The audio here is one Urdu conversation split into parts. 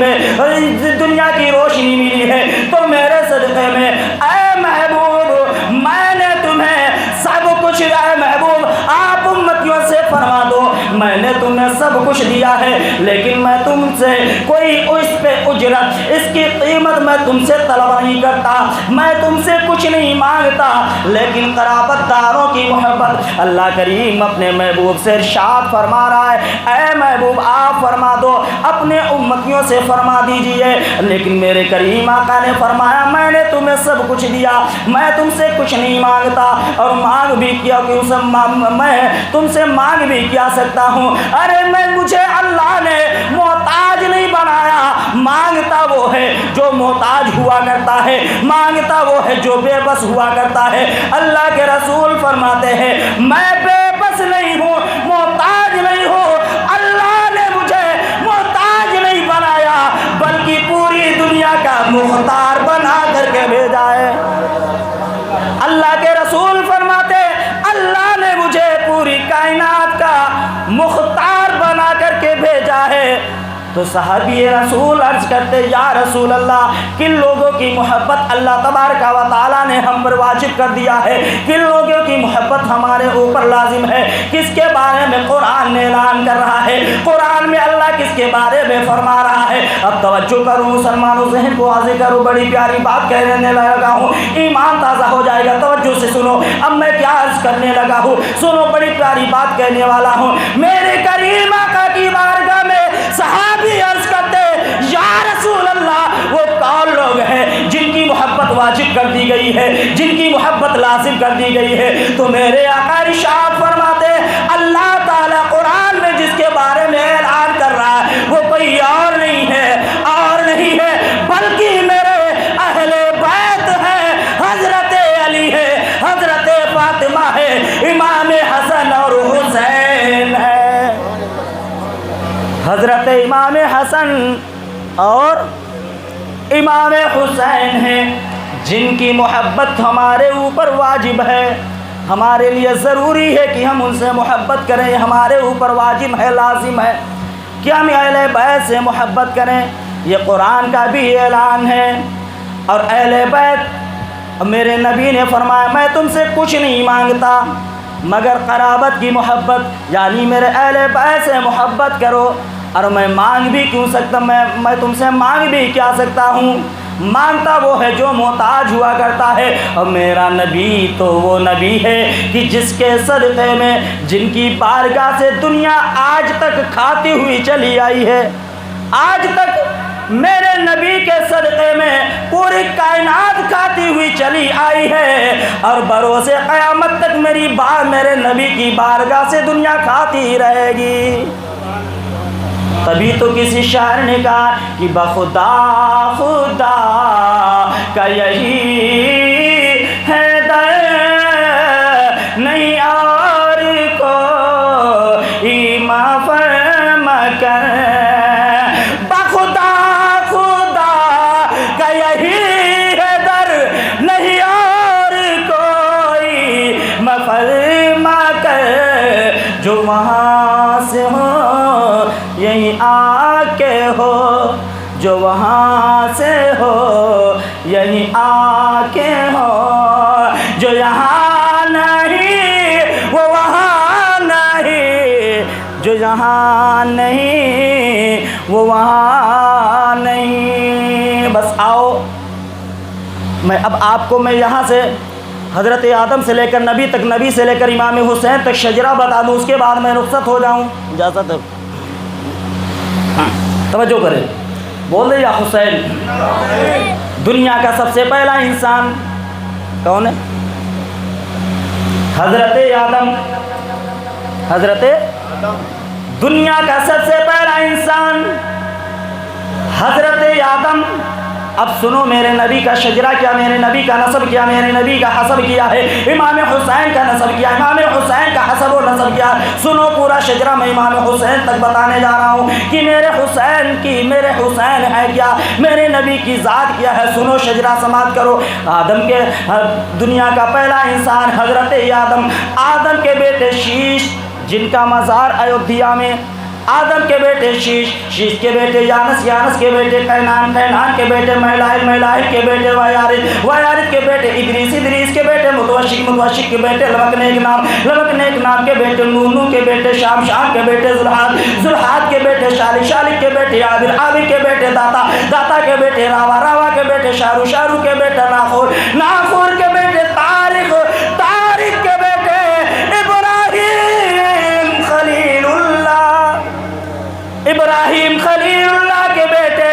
تمہیں دنیا کی روشنی ملی ہے تو میرے صدقے میں اے محبوب میں نے تمہیں سب کچھ، اے محبوب آپ امتیوں سے فرما دو میں نے تمہیں سب کچھ دیا ہے، لیکن میں تم سے کوئی اس پہ اجرت، اس کی قیمت میں تم سے طلب نہیں کرتا، میں تم سے کچھ نہیں مانگتا، لیکن قرابت داروں کی محبت۔ اللہ کریم اپنے محبوب سے ارشاد فرما رہا ہے اے محبوب آپ فرما دو، اپنے امتیوں سے فرما دیجئے، لیکن میرے کریم آقا نے فرمایا میں نے تمہیں سب کچھ دیا، میں تم سے کچھ نہیں مانگتا، اور مانگ بھی کیا کہ میں تم سے مانگ بھی کیا سکتا ہوں، ارے مجھے اللہ نے محتاج نہیں بنایا، مانگتا وہ ہے جو محتاج ہوا کرتا ہے، مانگتا وہ ہے جو بے بس ہوا کرتا ہے۔ اللہ کے رسول فرماتے ہیں میں بے بس نہیں ہوں، محتاج نہیں ہوں، اللہ نے مجھے محتاج نہیں بنایا بلکہ پوری دنیا کا مختار بنا کر کے بھیجا ہے۔ اللہ کے رسول فرماتے اللہ نے مجھے پوری کائنات کا مختار بنا کر کے بھیجا ہے۔ تو صحابی رسول عرض کرتے یا رسول اللہ کن لوگوں کی محبت اللہ تبارک و تعالیٰ نے ہم پر واجب کر دیا ہے، کن لوگوں کی محبت ہمارے اوپر لازم ہے، کس کے بارے میں قرآن نے اعلان کر رہا ہے، قرآن میں اللہ کس کے بارے میں فرما رہا ہے۔ اب توجہ کرو مسلمانوں، ذہن کو واضح کرو، بڑی پیاری بات کہنے لگا ہوں، ایمان تازہ ہو جائے گا، توجہ سے سنو اب میں کیا عرض کرنے لگا ہوں، سنو بڑی پیاری بات کہنے والا ہوں۔ میرے کریم آقا کی بارگاہ میں صحابی عرض کرتے یا رسول اللہ وہ کون لوگ ہیں جن کی محبت واجب کر دی گئی ہے، جن کی محبت لازم کر دی گئی ہے؟ تو میرے آقا ارشاد فرماتے اللہ تعالیٰ قرآن میں جس کے بارے میں اعلان کر رہا ہے وہ کوئی اور نہیں ہے، اور نہیں ہے بلکہ میرے اہل بیت ہے، حضرت علی ہے، حضرت فاطمہ ہے، امام حسن اور حسین ہے، حضرت امام حسن اور امام حسین ہیں جن کی محبت ہمارے اوپر واجب ہے، ہمارے لیے ضروری ہے کہ ہم ان سے محبت کریں، ہمارے اوپر واجب ہے، لازم ہے کہ ہم اہل بیت سے محبت کریں، یہ قرآن کا بھی اعلان ہے۔ اور اہل بیت میرے نبی نے فرمایا میں تم سے کچھ نہیں مانگتا مگر قرابت کی محبت، یعنی میرے اہل بیت سے محبت کرو، اور میں مانگ بھی کیوں سکتا، میں تم سے مانگ بھی کیا سکتا ہوں، مانگتا وہ ہے جو محتاج ہوا کرتا ہے، اور میرا نبی تو وہ نبی ہے کہ جس کے صدقے میں، جن کی بارگاہ سے دنیا آج تک کھاتی ہوئی چلی آئی ہے، آج تک میرے نبی کے صدقے میں پوری کائنات کھاتی ہوئی چلی آئی ہے، اور بروز قیامت تک میرے نبی کی بارگاہ سے دنیا کھاتی ہی رہے گی۔ تبھی تو کسی شاعر نے کہا کہ بخدا خدا کا یہی ہے در نہیں اور کوئی معاف کر، بخدا خدا کا یہی ہے در نہیں اور کوئی معاف کر، جو وہاں سے ہو یہیں آ کے ہو، جو وہاں سے ہو یہیں آ کے ہو، جو یہاں نہیں وہ وہاں نہیں، جو یہاں نہیں وہ وہاں نہیں۔ بس آؤ میں اب آپ کو میں یہاں سے حضرت آدم سے لے کر نبی تک، نبی سے لے کر امام حسین تک شجرہ بتا دوں، اس کے بعد میں رخصت ہو جاؤں، اجازت ہے؟ توجہ کریں، بول دے یا حسین۔ دنیا کا سب سے پہلا انسان کون ہے؟ حضرت آدم، حضرت دنیا کا سب سے پہلا انسان حضرت آدم۔ اب سنو میرے نبی کا شجرہ کیا، میرے نبی کا نسب کیا، میرے نبی کا حسب کیا ہے، امام حسین کا نسب کیا، امام حسین کا حسب و نسب کیا۔ سنو پورا شجرہ میں امام حسین تک بتانے جا رہا ہوں کہ میرے حسین ہے کیا، میرے نبی کی ذات کیا ہے۔ سنو شجرہ سماعت کرو۔ آدم کے دنیا کا پہلا انسان حضرت آدم، آدم کے بیٹے شیش جن کا مزار ایودھیا میں، آدم کے بیٹے شیش، شیش کے بیٹے یانس، یانس کے بیٹے کینان، کینان کے بیٹے میلائل، میلائل کے بیٹے ویارد، ویارد کے بیٹے ادریس، ادریس کے بیٹے متوشق، متوشق کے بیٹے لمک نیک نام، لمک نیک نام کے بیٹے نونو کے بیٹے شام، شام کے بیٹے زلحاد، زلحاد کے بیٹے شالک، شالک کے بیٹے عابر، عابر کے بیٹے داتا، داتا کے بیٹے راوا، راوا کے بیٹے شارو، شارو کے بیٹے ناخور، ناخور کے بیٹے طارق، طارق کے بیٹے ابراہیم خلیل اللہ، ابراہیم خلیل اللہ کے بیٹے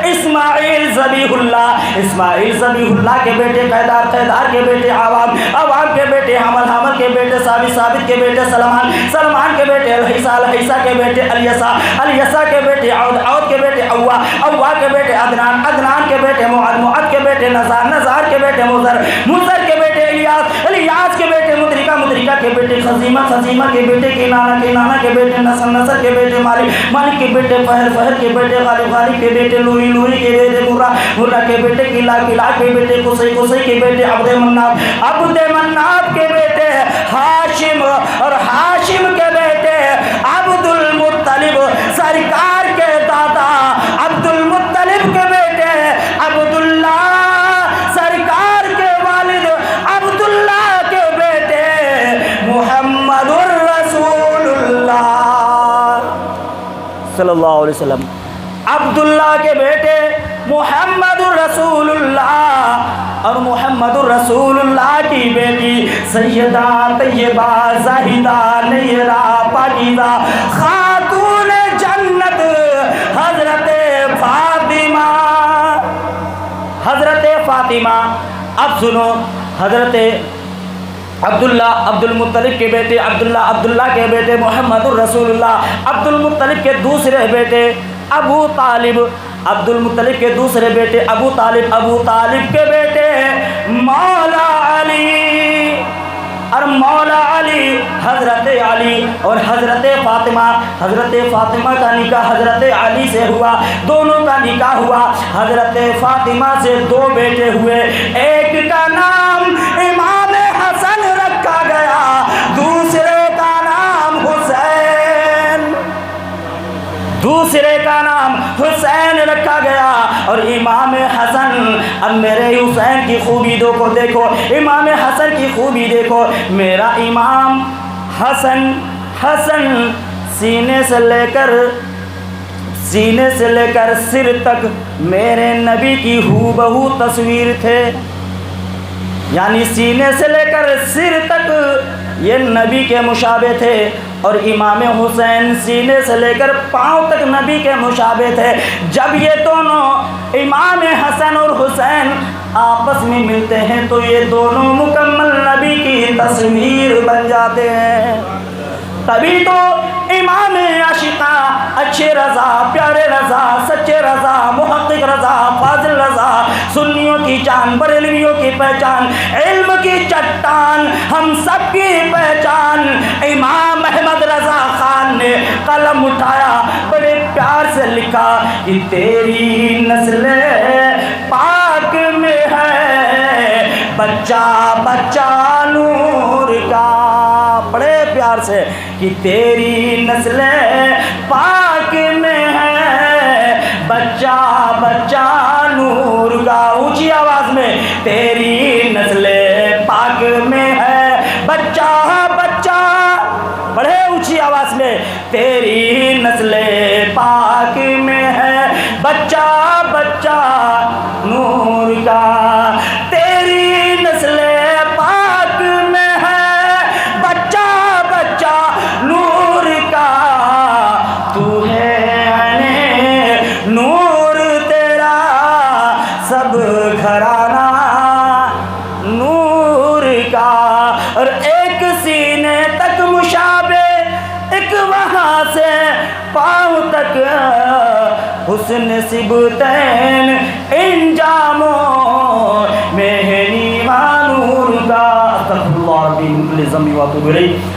اسماعیل ذبیح اللہ، اسماعیل ذبیح اللہ کے بیٹے قیدار، قیدار کے بیٹے عوام، عوام کے بیٹے حمل، حمل کے بیٹے ثابت، ثابت کے بیٹے سلمان، سلمان کے بیٹے الحیسہ، الحیسہ کے بیٹے الیسا، الیسا کے بیٹے عود، عود کے بیٹے اوا، اوا کے بیٹے عدنان، عدنان کے بیٹے معد، معد کے بیٹے نزار، نزار کے بیٹے مزر، مزر کے بیٹے الیاس، الیاس کے بیٹے مدرکہ، مدرکہ کے بیٹے خزیمہ، خزیمہ کے بیٹے کنانہ، کنانہ کے بیٹے نصر، نصر کے بیٹے مالک، مالک کے بیٹے فہر، فہر کے بیٹے غالب، غالب کے بیٹے لوری، لوری کے بیٹے مرہ، مرہ کے بیٹے قلعہ، قلعہ کے بیٹے قصی، قصی کے بیٹے عبد مناف، عبد مناف کے بیٹے ہاشم، اور ہاشم کے بیٹے عبد المطلب، سرکار کے دادا عبد المطلب کے بیٹے عبداللہ، سرکار کے والد عبداللہ کے بیٹے محمد الرسول اللہ صلی اللہ علیہ وسلم، عبداللہ کے بیٹے محمد الرسول اللہ، اور محمد الرسول اللہ کی بیٹی سیدہ طیبہ زاہدہ نیرہ پاکیزہ خاتون جنت حضرت فاطمہ، حضرت فاطمہ۔ اب سنو، حضرت عبداللہ، عبد المطلب کے بیٹے عبداللہ، عبداللہ کے بیٹے محمد الرسول اللہ، عبد المطلب کے دوسرے بیٹے ابو طالب، عبد المطلب کے دوسرے بیٹے ابو طالب، ابو طالب کے بیٹے مولا علی، اور مولا علی حضرت علی، اور حضرت فاطمہ، حضرت فاطمہ کا نکاح حضرت علی سے ہوا، دونوں کا نکاح ہوا، حضرت فاطمہ سے دو بیٹے ہوئے، ایک کا نام امام حسن رکھا گیا، دوسرے کا نام حسین، دوسرے کا نام حسین رکھا گیا، اور امام حسن، اب میرے حسین کی خوبی دیکھو، دیکھو امام حسن کی خوبی دیکھو، میرا امام حسن، حسن سینے سے لے کر، سینے سے لے کر سر تک میرے نبی کی ہو بہو تصویر تھے، یعنی سینے سے لے کر سر تک یہ نبی کے مشابہ تھے، اور امام حسین سینے سے لے کر پاؤں تک نبی کے مشابہ تھے۔ جب یہ دونوں امام حسن اور حسین آپس میں ملتے ہیں تو یہ دونوں مکمل نبی کی تصویر بن جاتے ہیں، تبھی تو امام عاشقاں، اچھے رضا، پیارے رضا، سچے رضا، محقق رضا، فاضل رضا، سنیوں کی جان، بریلویوں کی پہچان، علم کی چٹان، ہم سب کی پہچان، امام احمد رضا خان نے قلم اٹھایا، بڑے پیار سے لکھا کہ تیری نسل پاک میں ہے بچہ بچہ نور کا، بڑے پیار سے کہ تیری نسل پاک میں ہے بچہ بچہ نور کا، اونچی آواز میں تیری نسل پاک میں ہے بچہ بچہ، بڑے اونچی آواز میں تیری نسل پاک میں ہے بچہ بچہ نور کا، تیری نسل پاک میں ہے بچہ بچہ نور کا، تو ہے نور تیرا سب گھرانہ نور کا، اور ایک سینے تک مشابہ، ایک وہاں سے پاؤں تک حسن سبتین انجاموں میں ہے نیما نور کا۔ استغفر اللہ ربی من کل ذنب واتوب الیہ۔